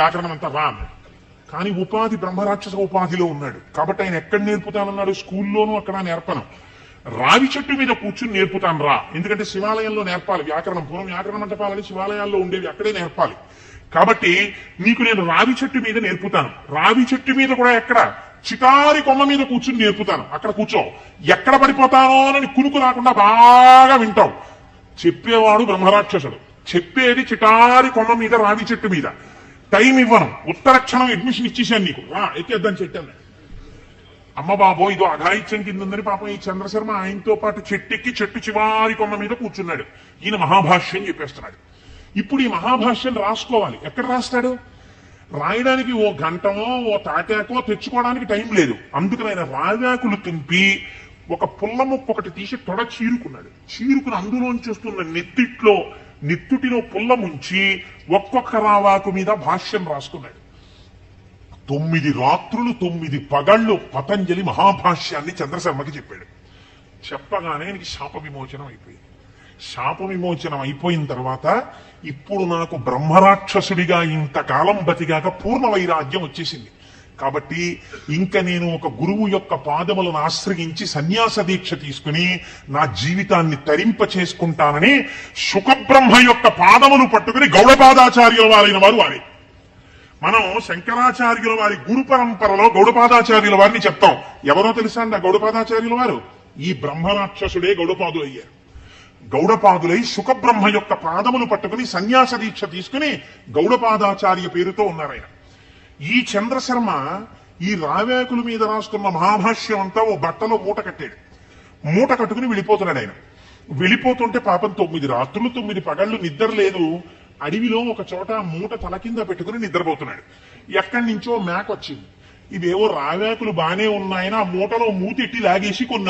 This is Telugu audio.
వ్యాకరణం అంతా రా అన్నాడు. కానీ ఉపాధి బ్రహ్మరాక్షస ఉపాధిలో ఉన్నాడు కాబట్టి ఆయన ఎక్కడ నేర్పుతానన్నాడు? స్కూల్లోనూ అక్కడ నేర్పను, రావి చెట్టు మీద కూర్చుని నేర్పుతాను రా. ఎందుకంటే శివాలయంలో నేర్పాలి వ్యాకరణం, పూర్వం వ్యాకరణ మంటపాలని శివాలయాల్లో ఉండేవి, అక్కడే నేర్పాలి. కాబట్టి నీకు నేను రావి చెట్టు మీద నేర్పుతాను. రావి చెట్టు మీద కూడా ఎక్కడ? చిటారి కొమ్మ మీద కూర్చుని నేర్పుతాను, అక్కడ కూర్చో. ఎక్కడ పడిపోతానో అని కునుకు రాకుండా బాగా వింటావు. చెప్పేవాడు బ్రహ్మరాక్షసుడు, చెప్పేది చిటారి కొమ్మ మీద రావి చెట్టు మీద. టైం ఇవ్వను, ఉత్తర క్షణం అడ్మిషన్ ఇచ్చేసాను నీకు, రా ఎక్కేద్దాని చెట్టు. అమ్మ బాబో ఇదో అఘాయిత్యం కింద ఉందని పాపం ఈ చంద్రశర్మ ఆయనతో పాటు చెట్టెక్కి చెట్టు చివారి కొమ్మ మీద కూర్చున్నాడు. ఈయన మహాభాష్యం చెప్పేస్తున్నాడు. ఇప్పుడు ఈ మహాభాష్యం రాసుకోవాలి. ఎక్కడ రాస్తాడు? రాయడానికి ఓ గంటమో ఓ తాటాకో తెచ్చుకోవడానికి టైం లేదు. అందుకని ఆయన రావ్యాకులు తుంపి ఒక పుల్ల ముప్పు ఒకటి తీసి తొడ చీరుకున్నాడు. చీరుకుని అందులోంచి వస్తున్న నెత్తుటిలో పుల్ల ముంచి ఒక్కొక్క రావాకు మీద భాష్యం రాసుకున్నాడు. 9 రాత్రులు 9 పగళ్ళు పతంజలి మహాభాష్యాన్ని చంద్రశర్మకి చెప్పాడు. చెప్పగానే ఆయనకి శాప విమోచనం అయిపోయింది. శాప విమోచనం అయిపోయిన తర్వాత ఇప్పుడు నాకు బ్రహ్మరాక్షసుడిగా ఇంతకాలం బతిగాక పూర్ణ వైరాగ్యం వచ్చేసింది. కాబట్టి ఇంక నేను ఒక గురువు యొక్క పాదములను ఆశ్రయించి సన్యాస దీక్ష తీసుకుని నా జీవితాన్ని తరింప చేసుకుంటానని శుకబ్రహ్మ యొక్క పాదములు పట్టుకుని గౌడపాదాచార్యుల వారైన వారు వారే. మనం శంకరాచార్యుల వారి గురు పరంపరలో గౌడపాదాచార్యుల వారిని చెప్తాం. ఎవరో తెలుసా అండి ఆ గౌడపాదాచార్యుల వారు? ఈ బ్రహ్మరాక్షసుడే గౌడపాదులు అయ్యారు. గౌడపాదులై శుకబ్రహ్మ యొక్క పాదములు పట్టుకుని సన్యాస దీక్ష తీసుకుని గౌడపాదాచార్య పేరుతో ఉన్నారు ఆయన. ఈ చంద్రశర్మ ఈ రావ్యాకుల మీద రాస్తున్న మహాభాష్యం అంతా ఓ బట్టలో మూట కట్టాడు. మూట కట్టుకుని వెళ్ళిపోతున్నాడు ఆయన. వెళ్ళిపోతుంటే పాపం 9 రాత్రులు 9 పగళ్ళు నిద్ర లేదు. అడవిలో ఒక చోట మూట తల కింద పెట్టుకుని నిద్రపోతున్నాడు. ఎక్కడి నుంచో మేక వచ్చింది. ఇవేవో రావ్యాకులు బానే ఉన్నాయని ఆ మూటలో మూతెట్టి లాగేసి కొన్ని